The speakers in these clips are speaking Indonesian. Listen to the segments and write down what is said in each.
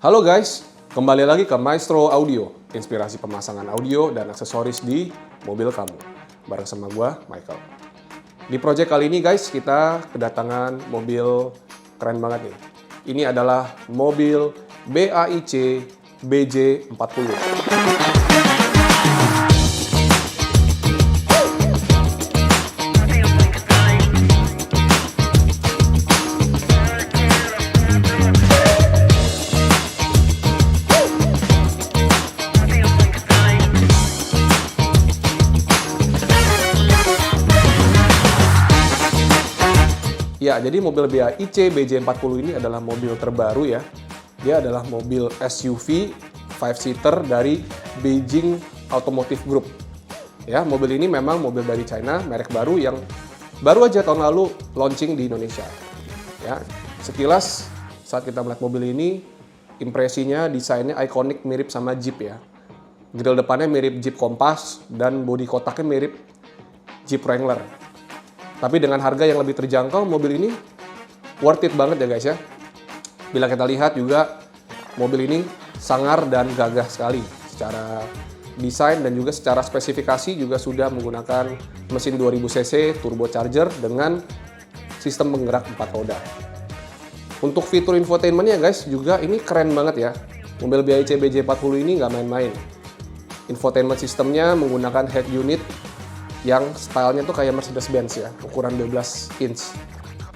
Halo guys, kembali lagi ke Maestro Audio, inspirasi pemasangan audio dan aksesoris di mobil kamu. Bareng sama gua, Michael. Di project kali ini guys, kita kedatangan mobil keren banget nih. Ini adalah mobil BAIC BJ40. Ya, jadi mobil BAIC BJ40 ini adalah mobil terbaru ya. Dia adalah mobil SUV 5-seater dari Beijing Automotive Group. Ya, mobil ini memang mobil dari China, merek baru yang baru aja tahun lalu launching di Indonesia. Ya, sekilas saat kita melihat mobil ini, impresinya desainnya ikonik mirip sama Jeep ya. Grill depannya mirip Jeep Compass dan bodi kotaknya mirip Jeep Wrangler. Tapi dengan harga yang lebih terjangkau, mobil ini worth it banget ya guys ya. Bila kita lihat juga, mobil ini sangar dan gagah sekali. Secara desain dan juga secara spesifikasi juga sudah menggunakan mesin 2000 cc turbocharger dengan sistem penggerak 4 roda. Untuk fitur infotainmentnya guys, juga ini keren banget ya. Mobil BAIC BJ40 ini nggak main-main. Infotainment sistemnya menggunakan head unit yang stylenya tuh kayak Mercedes-Benz ya, ukuran 12 inch.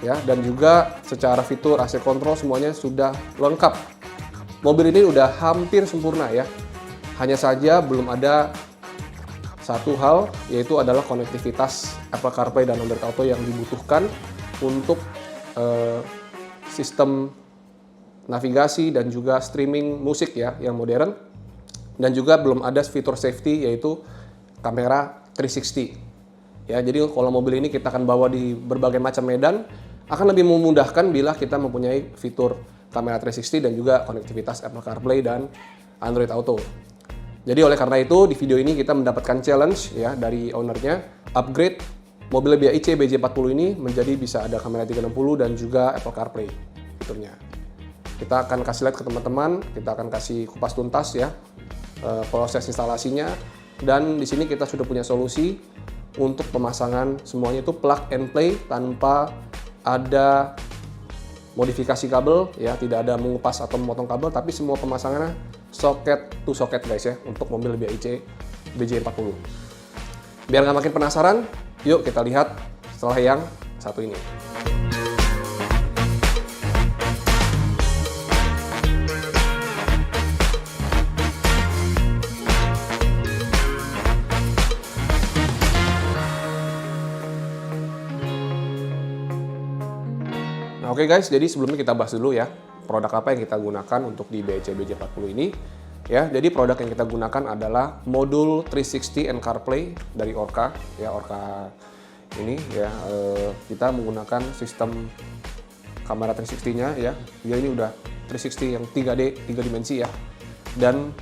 Ya, dan juga secara fitur AC control semuanya sudah lengkap. Mobil ini udah hampir sempurna ya. Hanya saja belum ada satu hal, yaitu adalah konektivitas Apple CarPlay dan Android Auto yang dibutuhkan untuk sistem navigasi dan juga streaming musik ya yang modern. Dan juga belum ada fitur safety yaitu kamera 360. Ya, jadi kalau mobil ini kita akan bawa di berbagai macam medan, akan lebih memudahkan bila kita mempunyai fitur kamera 360 dan juga konektivitas Apple CarPlay dan Android Auto. Jadi oleh karena itu di video ini kita mendapatkan challenge ya dari ownernya, upgrade mobil BAIC BJ40 ini menjadi bisa ada kamera 360 dan juga Apple CarPlay fiturnya. Kita akan kasih lihat ke teman-teman, kita akan kasih kupas tuntas ya proses instalasinya. Dan di sini kita sudah punya solusi untuk pemasangan semuanya itu plug and play tanpa ada modifikasi kabel ya, tidak ada mengupas atau memotong kabel, tapi semua pemasangannya socket to socket guys ya untuk mobil BAIC BJ40. Biar nggak makin penasaran, yuk kita lihat setelah yang satu ini. Oke guys, jadi sebelumnya kita bahas dulu ya produk apa yang kita gunakan untuk di BAIC BJ40 ini. Ya, jadi produk yang kita gunakan adalah modul 360 and CarPlay dari Orca. Ya, Orca ini ya kita menggunakan sistem kamera 360-nya ya. Dia ini udah 360 yang 3D, 3 dimensi ya. Dan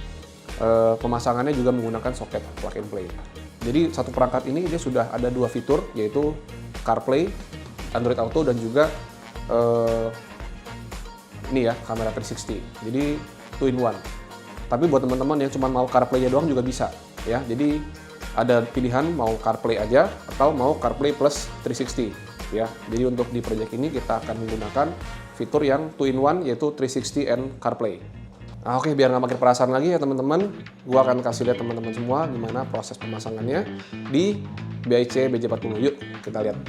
pemasangannya juga menggunakan soket plug and play. Jadi satu perangkat ini dia sudah ada dua fitur, yaitu CarPlay, Android Auto dan juga ini ya kamera 360, jadi 2-in-1. Tapi buat teman-teman yang cuma mau CarPlay-nya doang juga bisa ya. Jadi ada pilihan mau CarPlay aja atau mau CarPlay plus 360 ya. Jadi untuk di project ini kita akan menggunakan fitur yang 2-in-1 yaitu 360 and CarPlay. Nah, oke, biar nggak makin perasaan lagi ya teman-teman, gua akan kasih lihat teman-teman semua gimana proses pemasangannya di BAIC BJ40. Yuk kita lihat.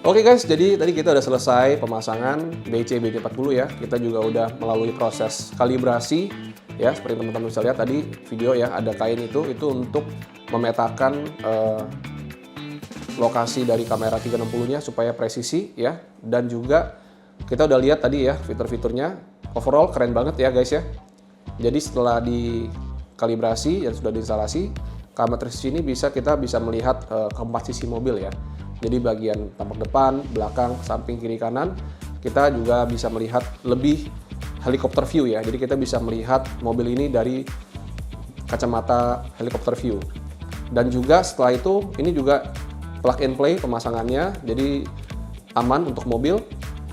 Oke guys, jadi tadi kita udah selesai pemasangan BIC BJ40 ya. Kita juga udah melalui proses kalibrasi ya, seperti teman-teman bisa lihat tadi video ya, ada kain itu untuk memetakan lokasi dari kamera 360-nya supaya presisi ya. Dan juga kita udah lihat tadi ya fitur-fiturnya, overall keren banget ya guys ya. Jadi setelah dikalibrasi dan sudah diinstalasi, kamera 360 ini kita bisa melihat keempat sisi mobil ya. Jadi bagian tampak depan, belakang, samping, kiri, kanan, kita juga bisa melihat lebih helikopter view ya. Jadi kita bisa melihat mobil ini dari kacamata helikopter view. Dan juga setelah itu, ini juga plug and play pemasangannya, jadi aman untuk mobil.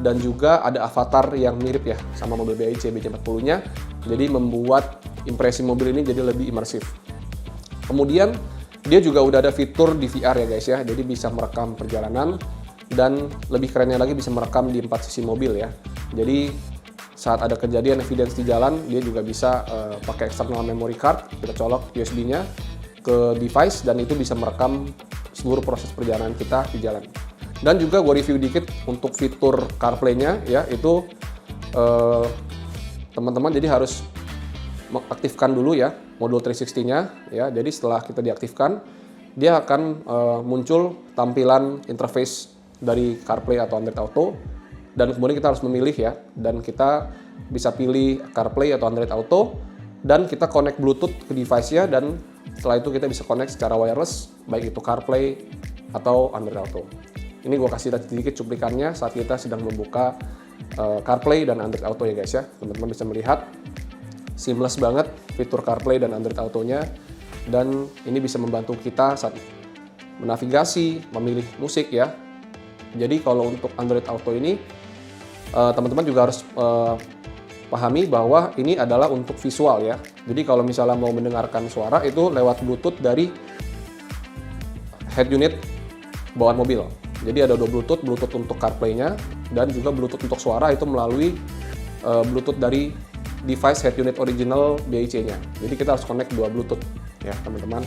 Dan juga ada avatar yang mirip ya sama mobil BIC BJ40-nya. Jadi membuat impresi mobil ini jadi lebih imersif. Kemudian dia juga udah ada fitur di VR ya guys ya, jadi bisa merekam perjalanan dan lebih kerennya lagi bisa merekam di 4 sisi mobil ya. Jadi saat ada kejadian evidence di jalan, dia juga bisa pakai external memory card, kita colok USB-nya ke device dan itu bisa merekam seluruh proses perjalanan kita di jalan. Dan juga gue review dikit untuk fitur CarPlay-nya ya, itu teman-teman jadi harus mengaktifkan dulu ya modul 360-nya ya. Jadi setelah kita diaktifkan, dia akan muncul tampilan interface dari CarPlay atau Android Auto, dan kemudian kita harus memilih ya, dan kita bisa pilih CarPlay atau Android Auto dan kita connect Bluetooth ke device-nya, dan setelah itu kita bisa connect secara wireless baik itu CarPlay atau Android Auto. Ini gue kasih sedikit cuplikannya saat kita sedang membuka CarPlay dan Android Auto ya guys ya. Teman-teman bisa melihat seamless banget fitur CarPlay dan Android Auto-nya, dan ini bisa membantu kita saat menavigasi, memilih musik ya. Jadi kalau untuk Android Auto ini teman-teman juga harus pahami bahwa ini adalah untuk visual ya. Jadi kalau misalnya mau mendengarkan suara itu lewat Bluetooth dari head unit bawaan mobil. Jadi ada dua Bluetooth untuk CarPlay-nya dan juga Bluetooth untuk suara itu melalui Bluetooth dari device head unit original BIC-nya. Jadi kita harus connect dua Bluetooth ya teman-teman.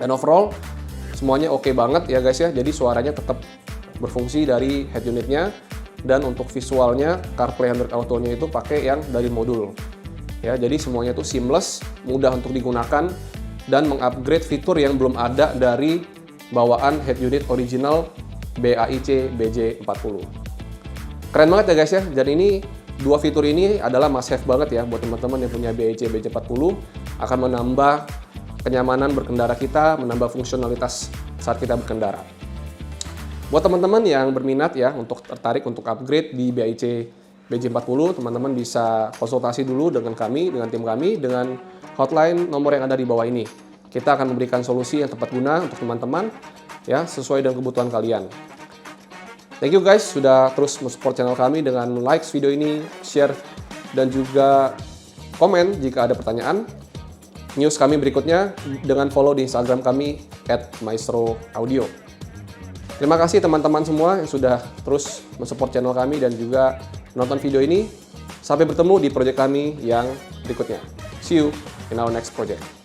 Dan overall semuanya oke banget ya guys ya. Jadi suaranya tetap berfungsi dari head unitnya, dan untuk visualnya CarPlay Android Auto-nya itu pakai yang dari modul. Ya, jadi semuanya itu seamless, mudah untuk digunakan dan mengupgrade fitur yang belum ada dari bawaan head unit original BAIC BJ40. Keren banget ya guys ya. Dan ini dua fitur ini adalah must have banget ya buat teman-teman yang punya BIC BJ40, akan menambah kenyamanan berkendara kita, menambah fungsionalitas saat kita berkendara. Buat teman-teman yang berminat ya untuk tertarik untuk upgrade di BIC BJ40, teman-teman bisa konsultasi dulu dengan kami, dengan tim kami, dengan hotline nomor yang ada di bawah ini. Kita akan memberikan solusi yang tepat guna untuk teman-teman ya, sesuai dengan kebutuhan kalian. Thank you guys sudah terus mensupport channel kami dengan like video ini, share, dan juga komen jika ada pertanyaan. News kami berikutnya dengan follow di Instagram kami @maestroaudio. Terima kasih teman-teman semua yang sudah terus mensupport channel kami dan juga nonton video ini. Sampai bertemu di project kami yang berikutnya. See you in our next project.